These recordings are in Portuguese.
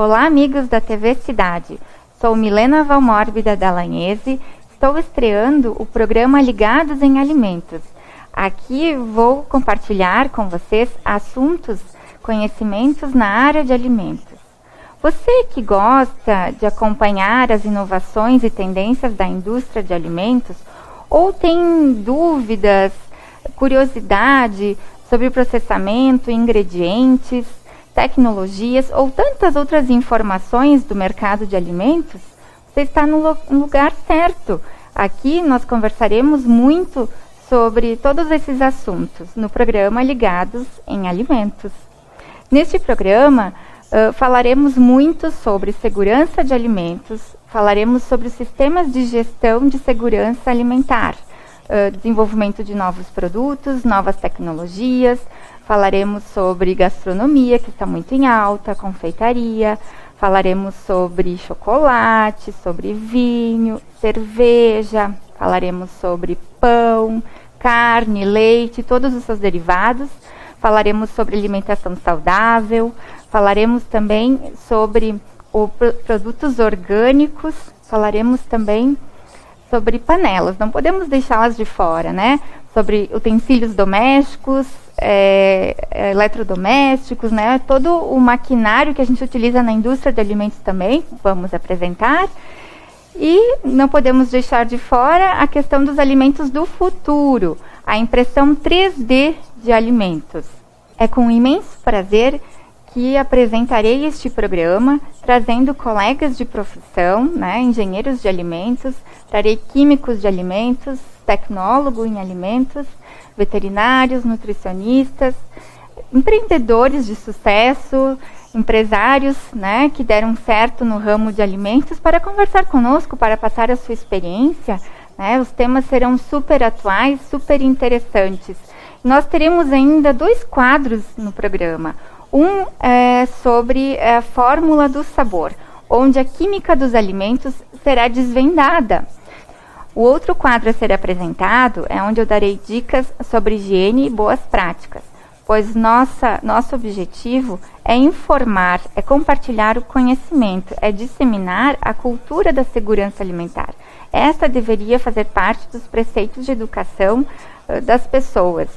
Olá, amigos da TV Cidade. Sou Milena Valmórbida Dallagnese. Estou estreando o programa Ligados em Alimentos. Aqui vou compartilhar com vocês assuntos, conhecimentos na área de alimentos. Você que gosta de acompanhar as inovações e tendências da indústria de alimentos ou tem dúvidas, curiosidade sobre o processamento, ingredientes, tecnologias ou tantas outras informações do mercado de alimentos, você está no lugar certo. Aqui nós conversaremos muito sobre todos esses assuntos no programa Ligados em Alimentos. Neste programa, falaremos muito sobre segurança de alimentos, falaremos sobre os sistemas de gestão de segurança alimentar, desenvolvimento de novos produtos, novas tecnologias, falaremos sobre gastronomia, que está muito em alta, confeitaria, falaremos sobre chocolate, sobre vinho, cerveja, falaremos sobre pão, carne, leite, todos os seus derivados, falaremos sobre alimentação saudável, falaremos também sobre produtos orgânicos, falaremos também sobre panelas, não podemos deixá-las de fora, né? Sobre utensílios domésticos, eletrodomésticos, né? Todo o maquinário que a gente utiliza na indústria de alimentos também, vamos apresentar. E não podemos deixar de fora a questão dos alimentos do futuro, a impressão 3D de alimentos. É com imenso prazer que apresentarei este programa, trazendo colegas de profissão, né, engenheiros de alimentos, trarei químicos de alimentos, tecnólogo em alimentos, veterinários, nutricionistas, empreendedores de sucesso, empresários, né, que deram certo no ramo de alimentos para conversar conosco, para passar a sua experiência, né. Os temas serão super atuais, super interessantes. Nós teremos ainda 2 quadros no programa. Um é sobre a fórmula do sabor, onde a química dos alimentos será desvendada. O outro quadro a ser apresentado é onde eu darei dicas sobre higiene e boas práticas, pois nosso objetivo é informar, é compartilhar o conhecimento, é disseminar a cultura da segurança alimentar. Essa deveria fazer parte dos preceitos de educação das pessoas,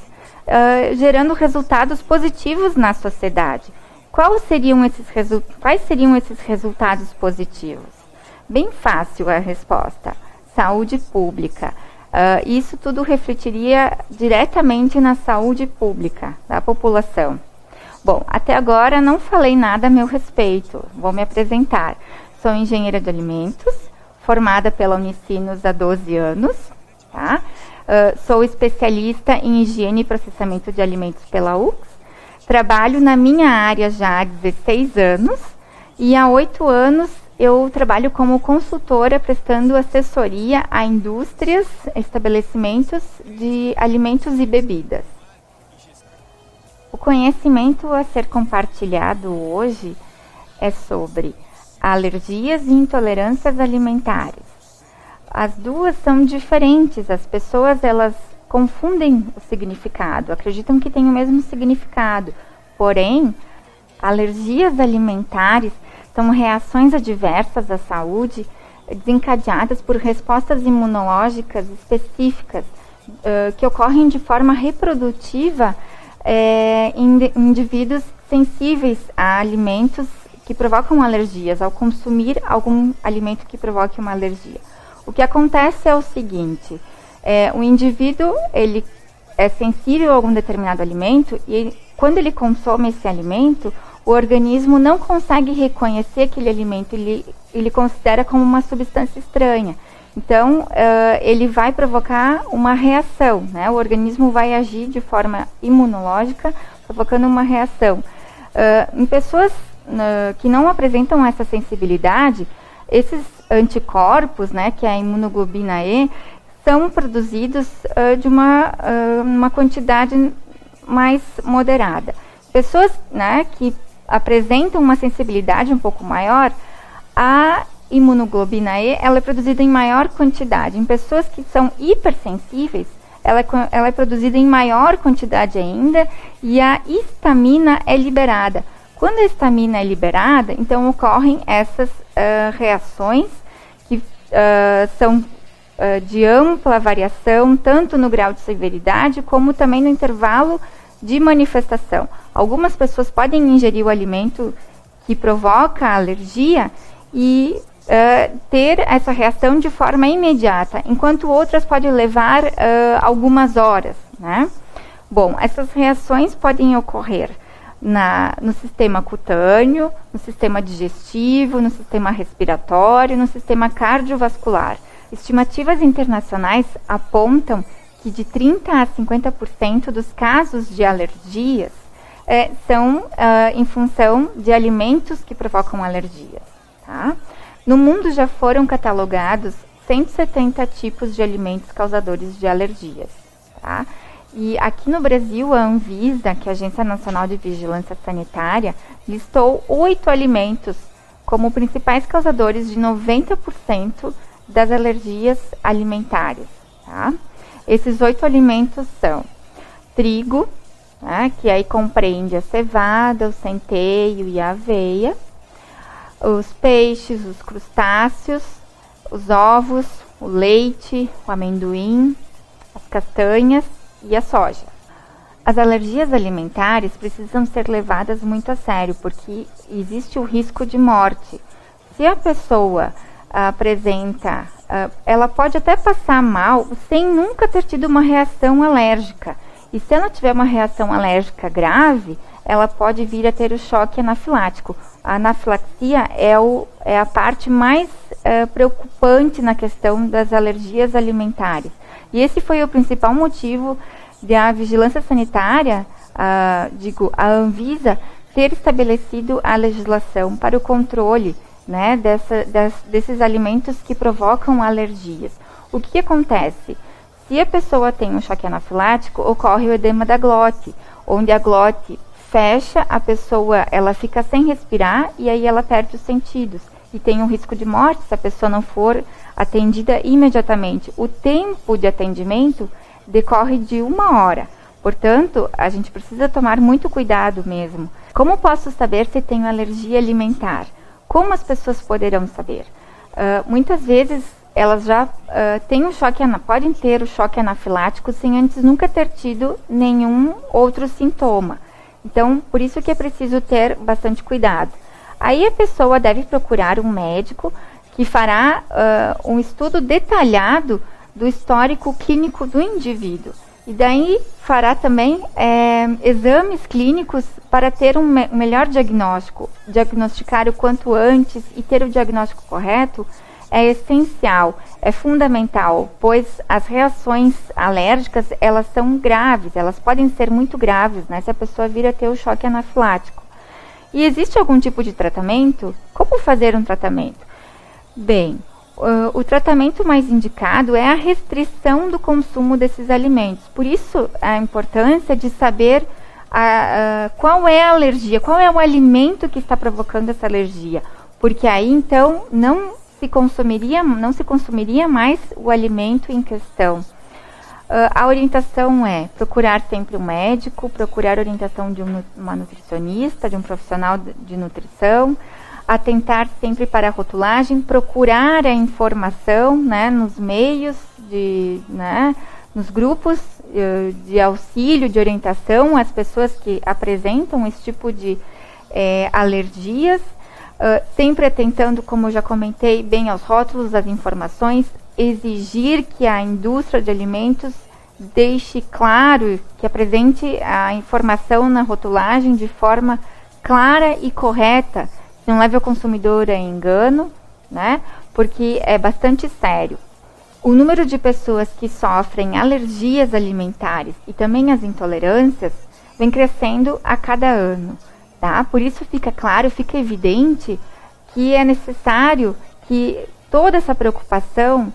gerando resultados positivos na sociedade. Quais seriam esses resultados positivos? Bem fácil a resposta. Saúde pública. Isso tudo refletiria diretamente na saúde pública da população. Bom, até agora não falei nada a meu respeito. Vou me apresentar. Sou engenheira de alimentos, formada pela Unicinos há 12 anos, tá? Sou especialista em higiene e processamento de alimentos pela UX. Trabalho na minha área já há 16 anos e há 8 anos eu trabalho como consultora prestando assessoria a indústrias, estabelecimentos de alimentos e bebidas. O conhecimento a ser compartilhado hoje é sobre alergias e intolerâncias alimentares. As duas são diferentes, as pessoas elas confundem o significado, acreditam que tem o mesmo significado, porém, alergias alimentares são reações adversas à saúde desencadeadas por respostas imunológicas específicas que ocorrem de forma reprodutiva em indivíduos sensíveis a alimentos que provocam alergias, ao consumir algum alimento que provoque uma alergia. O que acontece é o seguinte, o indivíduo ele é sensível a algum determinado alimento e quando ele consome esse alimento, o organismo não consegue reconhecer aquele alimento, ele considera como uma substância estranha. Então, ele vai provocar uma reação, né? O organismo vai agir de forma imunológica, provocando uma reação. Em pessoas que não apresentam essa sensibilidade, esses anticorpos, né, que é a imunoglobina E, são produzidos de uma quantidade mais moderada. Pessoas, né, que apresentam uma sensibilidade um pouco maior, a imunoglobina E ela é produzida em maior quantidade. Em pessoas que são hipersensíveis, ela é produzida em maior quantidade ainda e a histamina é liberada. Quando a histamina é liberada, então ocorrem essas reações que são de ampla variação, tanto no grau de severidade como também no intervalo de manifestação. Algumas pessoas podem ingerir o alimento que provoca a alergia e ter essa reação de forma imediata, enquanto outras podem levar algumas horas, né? Bom, essas reações podem ocorrer no sistema cutâneo, no sistema digestivo, no sistema respiratório, no sistema cardiovascular. Estimativas internacionais apontam que de 30% a 50% dos casos de alergias são em função de alimentos que provocam alergias. Tá? No mundo já foram catalogados 170 tipos de alimentos causadores de alergias. Tá? E aqui no Brasil, a Anvisa, que é a Agência Nacional de Vigilância Sanitária, listou 8 alimentos como principais causadores de 90% das alergias alimentares. Tá? Esses 8 alimentos são trigo, né, que aí compreende a cevada, o centeio e a aveia, os peixes, os crustáceos, os ovos, o leite, o amendoim, as castanhas e a soja. As alergias alimentares precisam ser levadas muito a sério, porque existe o risco de morte. Se a pessoa apresenta, ela pode até passar mal sem nunca ter tido uma reação alérgica. E se ela tiver uma reação alérgica grave, ela pode vir a ter o choque anafilático. A anafilaxia é a parte mais preocupante na questão das alergias alimentares. E esse foi o principal motivo da vigilância sanitária, a Anvisa, ter estabelecido a legislação para o controle, né, desses alimentos que provocam alergias. O que acontece? Se a pessoa tem um choque anafilático, ocorre o edema da glote, onde a glote fecha, a pessoa ela fica sem respirar e aí ela perde os sentidos. E tem um risco de morte se a pessoa não for atendida imediatamente. O tempo de atendimento decorre de 1 hora. Portanto, a gente precisa tomar muito cuidado mesmo. Como posso saber se tenho alergia alimentar? Como as pessoas poderão saber? Muitas vezes elas já podem ter o choque anafilático sem antes nunca ter tido nenhum outro sintoma. Então, por isso que é preciso ter bastante cuidado. Aí a pessoa deve procurar um médico que fará um estudo detalhado do histórico clínico do indivíduo. E daí fará também exames clínicos para ter um melhor diagnóstico. Diagnosticar o quanto antes e ter o diagnóstico correto é essencial, é fundamental, pois as reações alérgicas, elas são graves, elas podem ser muito graves, né, se a pessoa vir a ter o choque anafilático. E existe algum tipo de tratamento? Como fazer um tratamento? Bem, o tratamento mais indicado é a restrição do consumo desses alimentos. Por isso, a importância de saber qual é a alergia, qual é o alimento que está provocando essa alergia. Porque aí, então, não se consumiria mais o alimento em questão. A orientação é procurar sempre um médico, procurar a orientação de uma nutricionista, de um profissional de nutrição, atentar sempre para a rotulagem, procurar a informação, né, nos meios, nos grupos de auxílio, de orientação, às pessoas que apresentam esse tipo de alergias, sempre atentando, como eu já comentei, bem aos rótulos, às informações, exigir que a indústria de alimentos deixe claro, que apresente a informação na rotulagem de forma clara e correta, não leve o consumidor a engano, né? Porque é bastante sério. O número de pessoas que sofrem alergias alimentares e também as intolerâncias vem crescendo a cada ano, tá? Por isso fica claro, fica evidente que é necessário que toda essa preocupação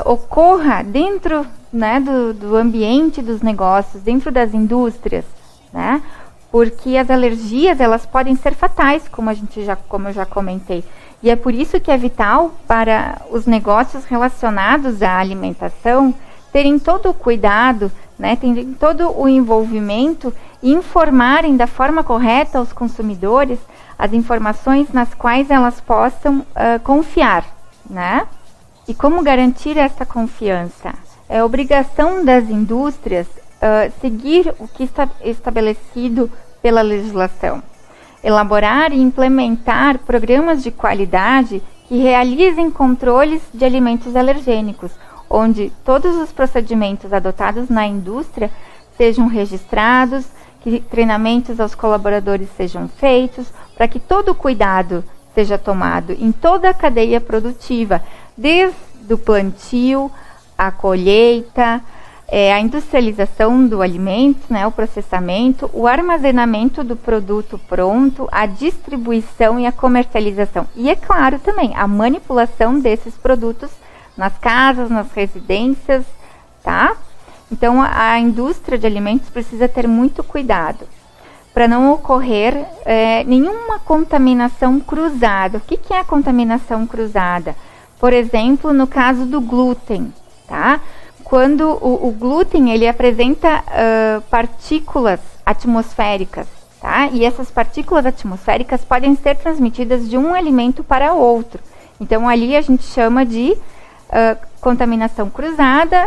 ocorra dentro, né, do ambiente dos negócios, dentro das indústrias, né? Porque as alergias, elas podem ser fatais, como eu já comentei. E é por isso que é vital para os negócios relacionados à alimentação terem todo o cuidado, né, terem todo o envolvimento e informarem da forma correta aos consumidores as informações nas quais elas possam confiar, né? E como garantir essa confiança? É obrigação das indústrias seguir o que está estabelecido pela legislação, elaborar e implementar programas de qualidade que realizem controles de alimentos alergênicos, onde todos os procedimentos adotados na indústria sejam registrados, que treinamentos aos colaboradores sejam feitos, para que todo o cuidado seja tomado em toda a cadeia produtiva, desde o plantio, a colheita, a industrialização do alimento, né, o processamento, o armazenamento do produto pronto, a distribuição e a comercialização. E, é claro, também a manipulação desses produtos nas casas, nas residências, tá? Então, a indústria de alimentos precisa ter muito cuidado para não ocorrer nenhuma contaminação cruzada. O que é a contaminação cruzada? Por exemplo, no caso do glúten, tá? Quando o glúten, ele apresenta partículas atmosféricas, tá? E essas partículas atmosféricas podem ser transmitidas de um alimento para outro. Então, ali a gente chama de contaminação cruzada,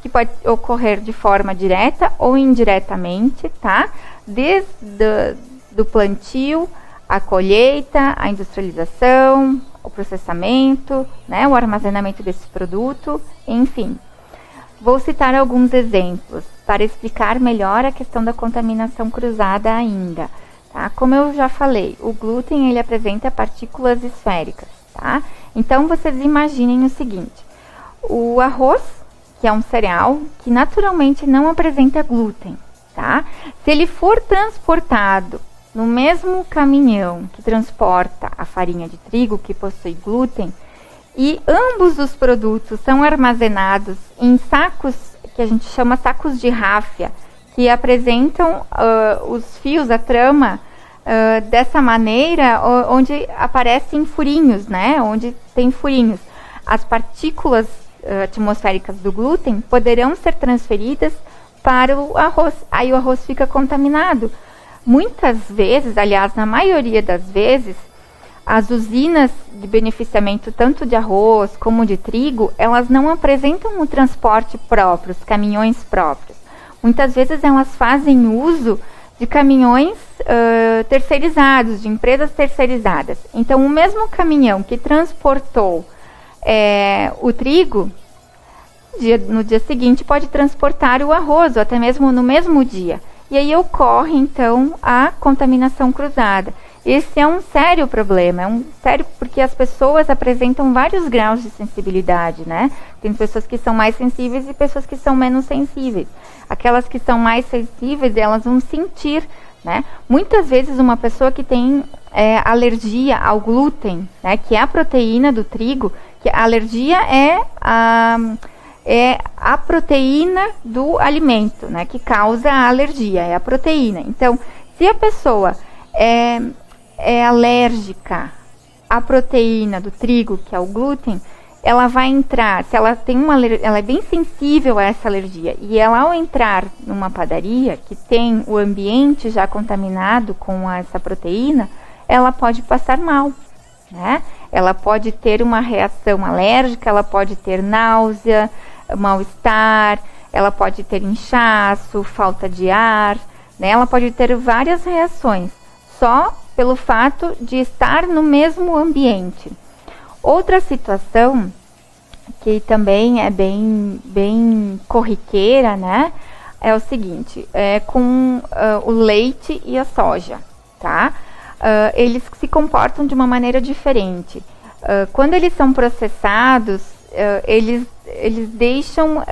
que pode ocorrer de forma direta ou indiretamente, tá? Desde do plantio, a colheita, a industrialização, o processamento, né? O armazenamento desse produto, enfim. Vou citar alguns exemplos para explicar melhor a questão da contaminação cruzada ainda. Tá? Como eu já falei, o glúten ele apresenta partículas esféricas. Tá? Então, vocês imaginem o seguinte. O arroz, que é um cereal, que naturalmente não apresenta glúten. Tá? Se ele for transportado no mesmo caminhão que transporta a farinha de trigo, que possui glúten, e ambos os produtos são armazenados em sacos, que a gente chama sacos de ráfia, que apresentam os fios, a trama, dessa maneira, onde aparecem furinhos, né? Onde tem furinhos. As partículas atmosféricas do glúten poderão ser transferidas para o arroz. Aí o arroz fica contaminado. Muitas vezes, aliás, na maioria das vezes, as usinas de beneficiamento tanto de arroz como de trigo, elas não apresentam o transporte próprio, os caminhões próprios. Muitas vezes elas fazem uso de caminhões terceirizados, de empresas terceirizadas. Então, o mesmo caminhão que transportou o trigo, no dia seguinte pode transportar o arroz, ou até mesmo no mesmo dia. E aí ocorre, então, a contaminação cruzada. Esse é um sério problema, porque as pessoas apresentam vários graus de sensibilidade, né? Tem pessoas que são mais sensíveis e pessoas que são menos sensíveis. Aquelas que são mais sensíveis, elas vão sentir, né? Muitas vezes uma pessoa que tem alergia ao glúten, né? Que é a proteína do trigo, que a alergia é a proteína do alimento, né? Que causa a alergia, é a proteína. Então, se a pessoa é alérgica à proteína do trigo, que é o glúten, ela vai entrar, se ela tem ela é bem sensível a essa alergia, e ela ao entrar numa padaria que tem o ambiente já contaminado com essa proteína, ela pode passar mal, né? Ela pode ter uma reação alérgica, ela pode ter náusea, mal-estar, ela pode ter inchaço, falta de ar, né? Ela pode ter várias reações, só pelo fato de estar no mesmo ambiente. Outra situação que também é bem corriqueira, né, é o seguinte, com o leite e a soja, tá? Eles se comportam de uma maneira diferente. Quando eles são processados, eles deixam,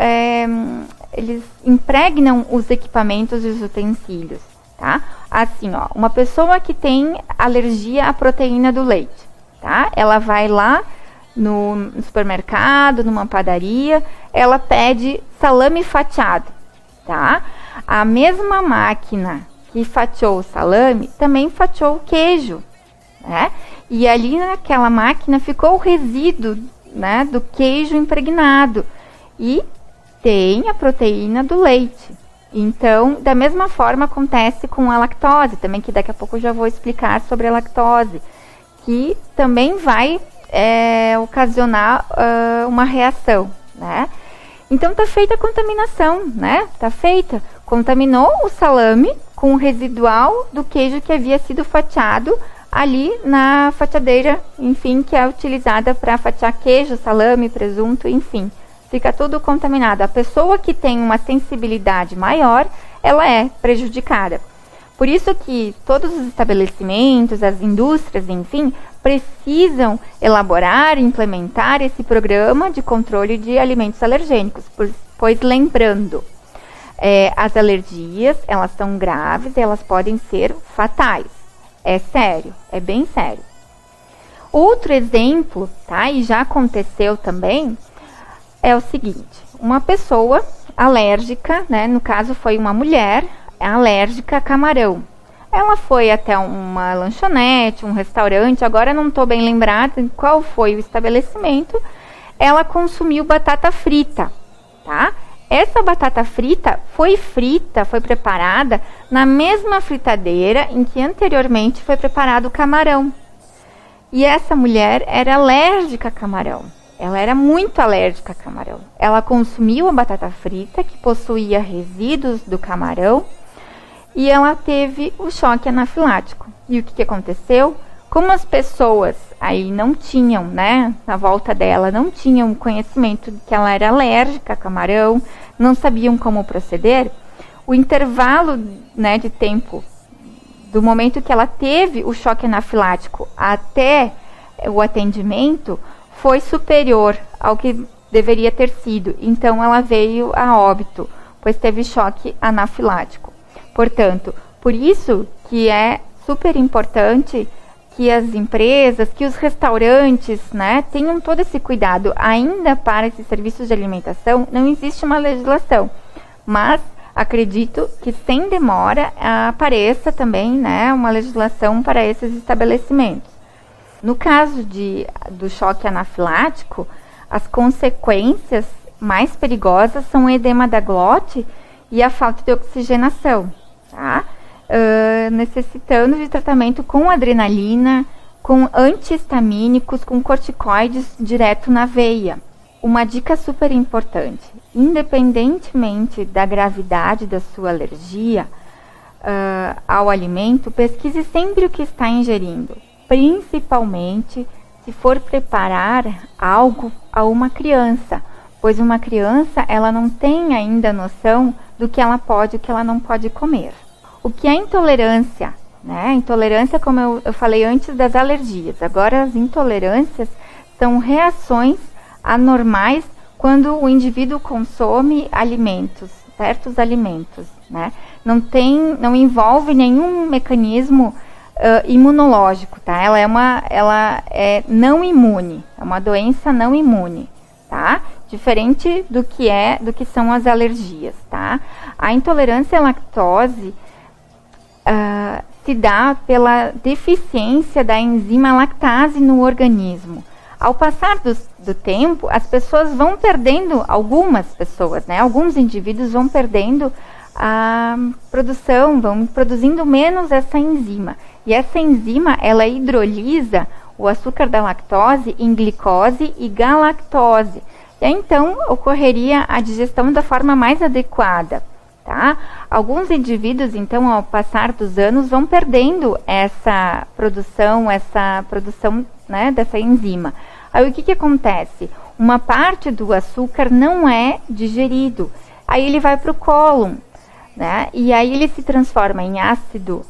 eles impregnam os equipamentos e os utensílios. Tá? Assim, ó, uma pessoa que tem alergia à proteína do leite, tá? Ela vai lá no supermercado, numa padaria, ela pede salame fatiado, tá? A mesma máquina que fatiou o salame também fatiou o queijo, né? E ali naquela máquina ficou o resíduo, né, do queijo impregnado e tem a proteína do leite. Então, da mesma forma acontece com a lactose, também, que daqui a pouco eu já vou explicar sobre a lactose, que também vai ocasionar uma reação, né? Então, tá feita a contaminação, né? Tá feita. Contaminou o salame com o residual do queijo que havia sido fatiado ali na fatiadeira, enfim, que é utilizada para fatiar queijo, salame, presunto, enfim. Fica tudo contaminado. A pessoa que tem uma sensibilidade maior, ela é prejudicada. Por isso que todos os estabelecimentos, as indústrias, enfim, precisam elaborar e implementar esse programa de controle de alimentos alergênicos, pois lembrando, as alergias, elas são graves, elas podem ser fatais. É sério, é bem sério. Outro exemplo, tá, e já aconteceu também, é o seguinte: uma pessoa alérgica, né, no caso foi uma mulher alérgica a camarão. Ela foi até uma lanchonete, um restaurante, agora não estou bem lembrada qual foi o estabelecimento. Ela consumiu batata frita, tá? Essa batata frita, foi preparada na mesma fritadeira em que anteriormente foi preparado o camarão. E essa mulher era alérgica a camarão. Ela era muito alérgica a camarão. Ela consumiu a batata frita, que possuía resíduos do camarão, e ela teve o choque anafilático. E o que aconteceu? Como as pessoas aí não tinham, né, na volta dela, não tinham conhecimento de que ela era alérgica a camarão, não sabiam como proceder, o intervalo, né, de tempo do momento que ela teve o choque anafilático até o atendimento foi superior ao que deveria ter sido. Então, ela veio a óbito, pois teve choque anafilático. Portanto, por isso que é super importante que as empresas, que os restaurantes, né, tenham todo esse cuidado. Ainda para esses serviços de alimentação, não existe uma legislação, mas acredito que sem demora apareça também, né, uma legislação para esses estabelecimentos. No caso do choque anafilático, as consequências mais perigosas são o edema da glote e a falta de oxigenação, tá? Necessitando de tratamento com adrenalina, com antihistamínicos, com corticoides direto na veia. Uma dica super importante: independentemente da gravidade da sua alergia ao alimento, pesquise sempre o que está ingerindo, principalmente se for preparar algo a uma criança, pois uma criança ela não tem ainda noção do que ela pode e o que ela não pode comer. O que é intolerância? Né? Intolerância, como eu falei antes das alergias. Agora, as intolerâncias são reações anormais quando o indivíduo consome alimentos, certos alimentos, né? Não envolve nenhum mecanismo imunológico, tá? Ela é não imune, é uma doença não imune, tá? Diferente do que são as alergias, tá? A intolerância à lactose se dá pela deficiência da enzima lactase no organismo. Ao passar do tempo, as pessoas vão perdendo, algumas pessoas, né? Alguns indivíduos vão perdendo a produção, vão produzindo menos essa enzima. E essa enzima, ela hidrolisa o açúcar da lactose em glicose e galactose. E aí, então, ocorreria a digestão da forma mais adequada, tá? Alguns indivíduos, então, ao passar dos anos, vão perdendo essa produção, né, dessa enzima. Aí, o que acontece? Uma parte do açúcar não é digerido. Aí, ele vai para o cólon, né? E aí, ele se transforma em ácido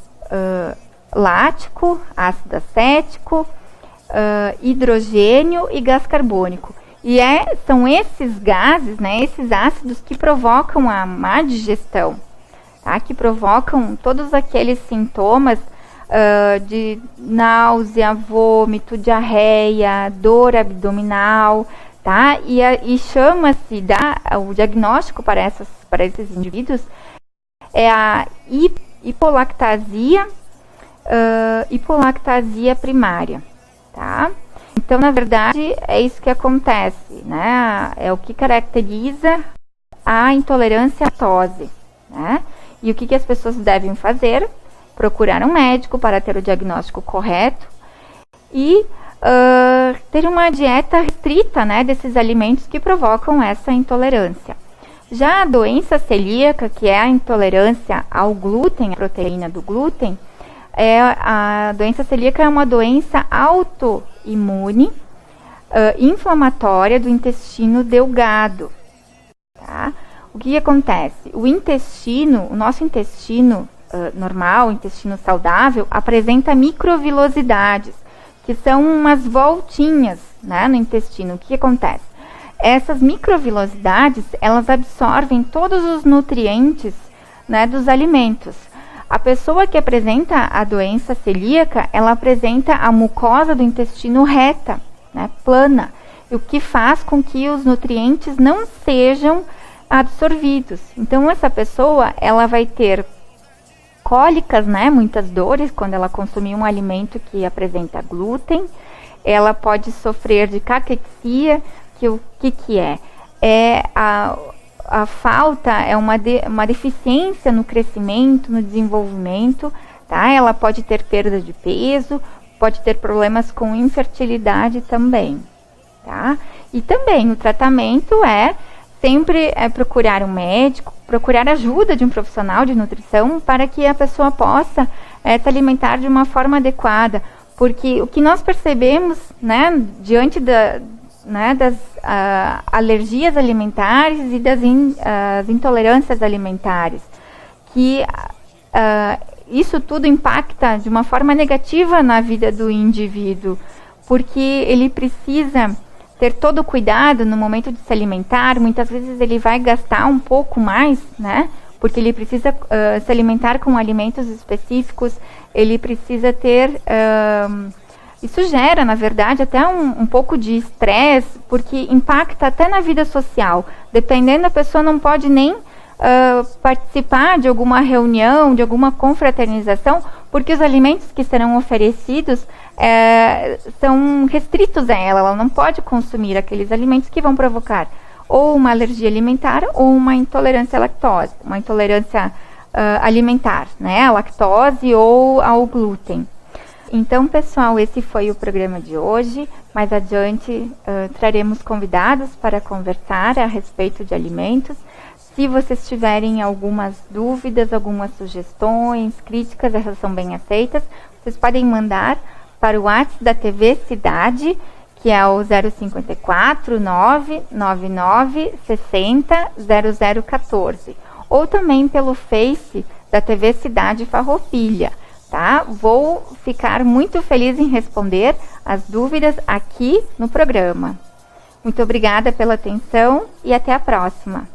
lático, ácido acético, hidrogênio e gás carbônico. E são esses gases, né, esses ácidos que provocam a má digestão, tá? Que provocam todos aqueles sintomas de náusea, vômito, diarreia, dor abdominal, tá? E chama-se, o diagnóstico para esses indivíduos é a hipolactasia primária, tá? Então, na verdade, é isso que acontece, né? É o que caracteriza a intolerância à lactose. né? E o que as pessoas devem fazer? Procurar um médico para ter o diagnóstico correto e ter uma dieta restrita, né, desses alimentos que provocam essa intolerância. Já a doença celíaca, que é a intolerância ao glúten, a proteína do glúten, a doença celíaca é uma doença autoimune, inflamatória do intestino delgado. Tá? O que acontece? O nosso intestino normal, o intestino saudável, apresenta microvilosidades, que são umas voltinhas, né, no intestino. O que acontece? Essas microvilosidades, elas absorvem todos os nutrientes, né, dos alimentos. A pessoa que apresenta a doença celíaca, ela apresenta a mucosa do intestino reta, né, plana, o que faz com que os nutrientes não sejam absorvidos. Então, essa pessoa, ela vai ter cólicas, né, muitas dores quando ela consumir um alimento que apresenta glúten. Ela pode sofrer de caquexia, que o que é? A falta, é uma deficiência no crescimento, no desenvolvimento, tá? Ela pode ter perda de peso, pode ter problemas com infertilidade também, tá? E também o tratamento sempre procurar um médico, procurar ajuda de um profissional de nutrição para que a pessoa possa se alimentar de uma forma adequada, porque o que nós percebemos, né, diante das alergias alimentares e das intolerâncias alimentares, que isso tudo impacta de uma forma negativa na vida do indivíduo, porque ele precisa ter todo o cuidado no momento de se alimentar. Muitas vezes ele vai gastar um pouco mais, né? Porque ele precisa se alimentar com alimentos específicos, ele precisa ter... isso gera, na verdade, até um pouco de estresse, porque impacta até na vida social. Dependendo, a pessoa não pode nem participar de alguma reunião, de alguma confraternização, porque os alimentos que serão oferecidos são restritos a ela não pode consumir aqueles alimentos que vão provocar ou uma alergia alimentar ou uma intolerância à lactose, uma intolerância alimentar, né, à lactose ou ao glúten. Então, pessoal, esse foi o programa de hoje. Mais adiante traremos convidados para conversar a respeito de alimentos. Se vocês tiverem algumas dúvidas, algumas sugestões, críticas, essas são bem aceitas. Vocês podem mandar para o WhatsApp da TV Cidade, que é o 054 999 60 0014, ou também pelo Face da TV Cidade Farroupilha, tá? Vou ficar muito feliz em responder as dúvidas aqui no programa. Muito obrigada pela atenção e até a próxima.